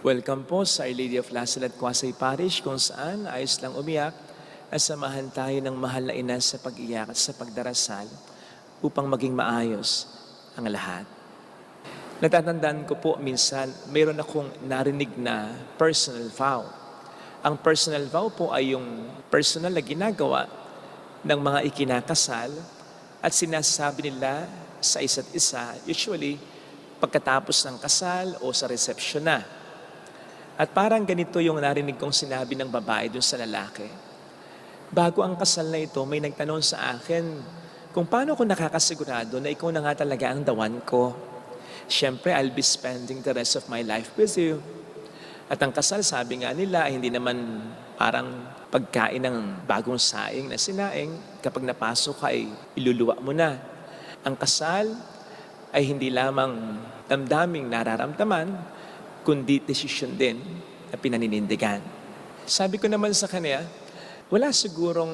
Welcome po sa Our Lady of Lasal at Quasay Parish kung saan ayos lang umiyak at samahan tayo ng mahal na ina sa pag-iyak at sa pagdarasal upang maging maayos ang lahat. Natatandaan ko po minsan mayroon akong narinig na personal vow. Ang personal vow po ay yung personal na ginagawa ng mga ikinakasal at sinasabi nila sa isa't isa, usually pagkatapos ng kasal o sa reception na. At parang ganito yung narinig kong sinabi ng babae dun sa lalaki. Bago ang kasal na ito, may nagtanong sa akin kung paano ko nakakasigurado na ikaw na nga talaga ang the one ko. Siyempre, I'll be spending the rest of my life with you. At ang kasal, sabi nga nila, ay hindi naman parang pagkain ng bagong saing na sinaing. Kapag napasok ka, ay iluluwa mo na. Ang kasal ay hindi lamang damdaming nararamdaman, kundi desisyon din na pinaninindigan. Sabi ko naman sa kanya, wala sigurong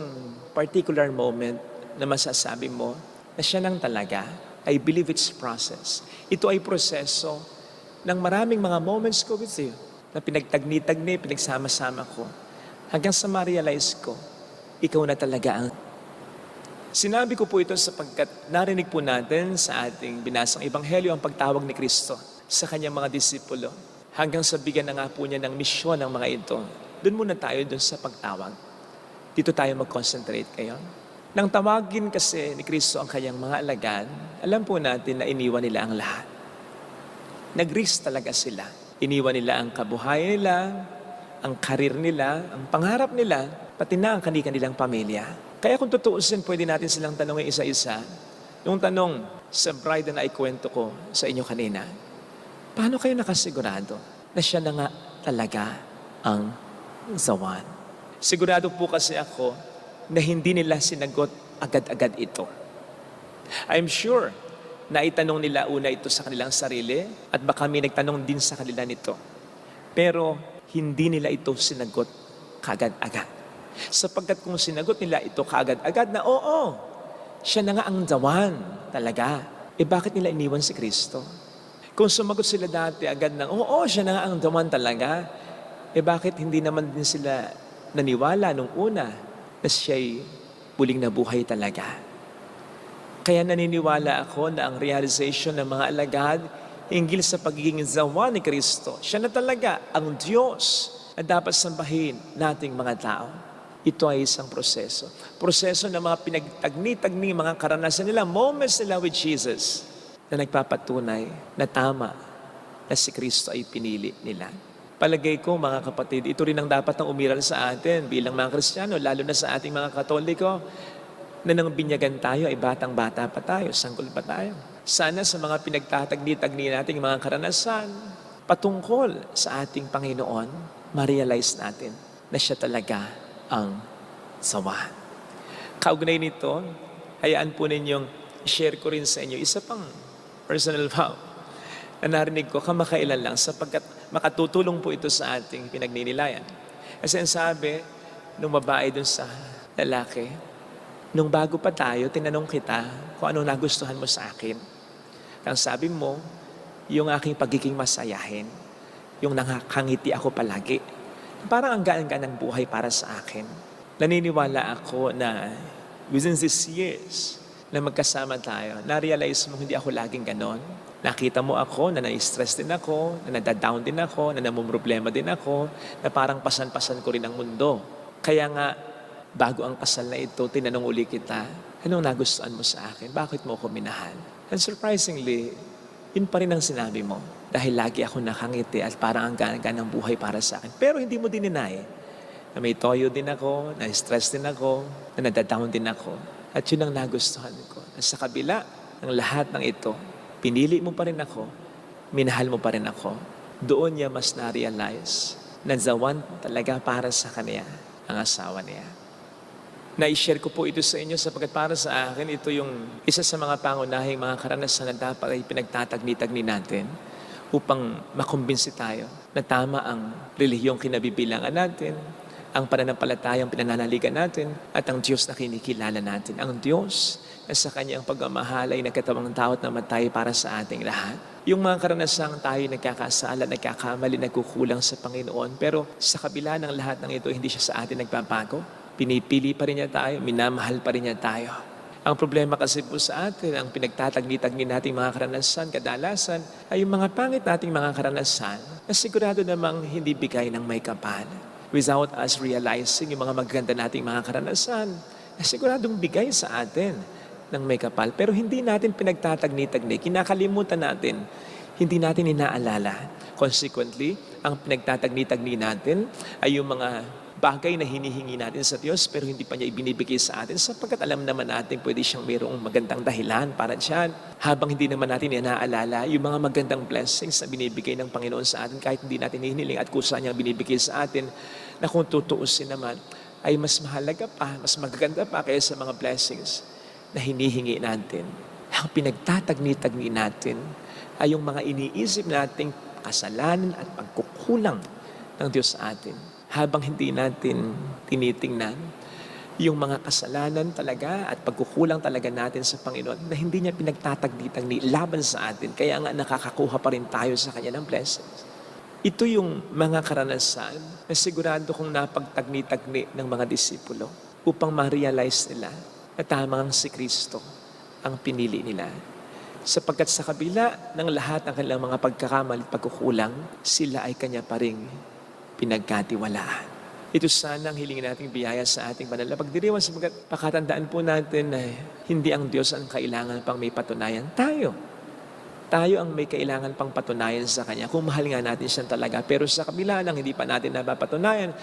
particular moment na masasabi mo na siya nang talaga. I believe it's process. Ito ay proseso ng maraming mga moments ko with you na pinagtagni-tagni, pinagsama-sama ko. Hanggang sa ma-realize ko, ikaw na talaga ang... Sinabi ko po ito sapagkat narinig po natin sa ating binasang ebanghelyo ang pagtawag ni Kristo sa kanyang mga disipulo. Hanggang sa bigyan na nga po niya ng misyon ng mga ito. Doon muna tayo doon sa pagtawag. Dito tayo mag-concentrate kayo. Nang tawagin kasi ni Kristo ang kanyang mga alagad, alam po natin na iniwan nila ang lahat. Nag-risk talaga sila. Iniwan nila ang kabuhayan nila, ang karir nila, ang pangarap nila, pati na ang kanilang pamilya. Kaya kung tutuusin, pwede natin silang tanongin isa-isa. Yung tanong sa bride na ikwento ko sa inyo kanina, paano kayo nakasigurado na siya na nga talaga ang the one? Sigurado po kasi ako na hindi nila sinagot agad-agad ito. I'm sure na itanong nila una ito sa kanilang sarili at baka may nagtanong din sa kanila nito. Pero hindi nila ito sinagot kaagad-agad. Sapagkat kung sinagot nila ito kaagad-agad na oo, siya na nga ang the one talaga, bakit nila iniwan si Kristo? Kung sumagot sila dati agad ng, oo, siya na nga ang the one talaga, bakit hindi naman din sila naniwala nung una na siya'y muling nabuhay talaga? Kaya naniniwala ako na ang realization ng mga alagad hinggil sa pagiging the one ni Kristo, siya na talaga ang Diyos na dapat sambahin nating mga tao. Ito ay isang proseso. Proseso ng mga pinagtagni-tagni, mga karanasan nila, moments nila with Jesus, na nagpapatunay na tama na si Kristo ay pinili nila. Palagay ko mga kapatid, ito rin ang dapat ng umiral sa atin bilang mga Kristiyano, lalo na sa ating mga Katoliko, na nang binyagan tayo ay batang-bata pa tayo, sanggol pa tayo. Sana sa mga pinagtatagni-tagni nating mga karanasan, patungkol sa ating Panginoon, ma-realize natin na siya talaga ang sawa. Kaugnay nito, hayaan po ninyong share ko rin sa inyo isa pang personal vow na narinig ko kamakailan lang sapagkat makatutulong po ito sa ating pinagninilayan. Kasi ang sabi nung babae dun sa lalaki, nung bago pa tayo, tinanong kita kung anong nagustuhan mo sa akin. Ang sabi mo, yung aking pagiging masayahin, yung nakakangiti ako palagi. Parang ang gaan-gaan ng buhay para sa akin. Naniniwala ako na within these years, na magkasama tayo, na-realize mo hindi ako laging ganon. Nakita mo ako na na-stress din ako, na nadadown din ako, na namumroblema din ako, na parang pasan-pasan ko rin ang mundo. Kaya nga, bago ang kasal na ito, tinanong uli kita, anong nagustuhan mo sa akin? Bakit mo ako minahal? And surprisingly, yun pa rin ang sinabi mo. Dahil lagi ako nakangiti at parang ang gaan-gaan ng buhay para sa akin. Pero hindi mo din inay na may toyo din ako, na stress din ako, na nadadown din ako. At yun ang nagustuhan ko. At sa kabila ng lahat ng ito, pinili mo pa rin ako, minahal mo pa rin ako. Doon niya mas na-realize na the one talaga para sa kanya, ang asawa niya. Na-share ko po ito sa inyo sapagkat para sa akin, ito yung isa sa mga pangunahing mga karanasan na dapat ay pinagtatagni-tagni natin upang makumbinsi tayo na tama ang relihiyong kinabibilangan natin, ang pananampalatayang pinananaligan natin at ang Diyos na kinikilala natin. Ang Diyos na sa kanyang pagmamahal ay nagkatawang tao at namatay para sa ating lahat. Yung mga karanasang tayo nagkakasala, nagkakamali, nagkukulang sa Panginoon, pero sa kabila ng lahat ng ito, hindi siya sa atin nagbabago. Pinipili pa rin niya tayo, minamahal pa rin niya tayo. Ang problema kasi po sa atin, ang pinagtatagni-tagni nating mga karanasan, kadalasan, ay yung mga pangit nating mga karanasan na sigurado namang hindi bigay ng may kapal. Without us realizing yung mga magaganda nating mga karanasan na siguradong bigay sa atin ng may kapal. Pero hindi natin pinagtatagni-tagni, kinakalimutan natin, hindi natin inaalala. Consequently, ang pinagtatagni-tagni natin ay yung mga bagay na hinihingi natin sa Diyos pero hindi pa niya ibinibigay sa atin sapagkat alam naman natin pwede siyang mayroong magandang dahilan para dyan. Habang hindi naman natin inaalala yung mga magandang blessings na binibigay ng Panginoon sa atin kahit hindi natin hinihiling at kusa niya binibigay sa atin na kung tutuusin naman ay mas mahalaga pa, mas magaganda pa kaysa mga blessings na hinihingi natin. Ang pinagtatagni-tagni natin ay yung mga iniisip nating kasalanan at pagkukulang ng Diyos sa atin. Habang hindi natin tinitingnan yung mga kasalanan talaga at pagkukulang talaga natin sa Panginoon na hindi niya pinagtatagni-tagni laban sa atin. Kaya nga nakakakuha pa rin tayo sa Kanya ng blessings. Ito yung mga karanasan na sigurado kong napagtagni-tagni ng mga disipulo upang ma-realize nila na tamang si Kristo ang pinili nila. Sapagkat sa kabila ng lahat ng kanilang mga pagkakamali at pagkukulang, sila ay Kanya pa rin pinagkatiwalaan. Ito sana ang hilingin nating biyaya sa ating banal na pagdiriwang sapagkat pakatandaan po natin na hindi ang Diyos ang kailangan pang may patunayan. Tayo ang may kailangan pang patunayan sa Kanya kung mahal nga natin siya talaga. Pero sa kabila ng hindi pa natin napapatunayan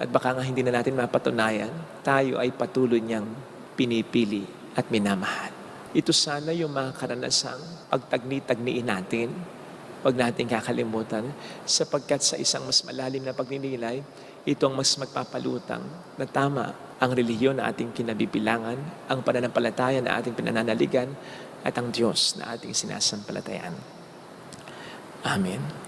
at baka nga hindi na natin mapatunayan, tayo ay patuloy niyang pinipili at minamahal. Ito sana yung mga karanasang pagtagni-tagniin natin. Huwag natin kakalimutan sapagkat sa isang mas malalim na pagninilay, ito ang mas magpapalutang na tama ang relihiyon na ating kinabibilangan, ang pananampalataya na ating pinananaligan, at ang Diyos na ating sinasampalatayan. Amen.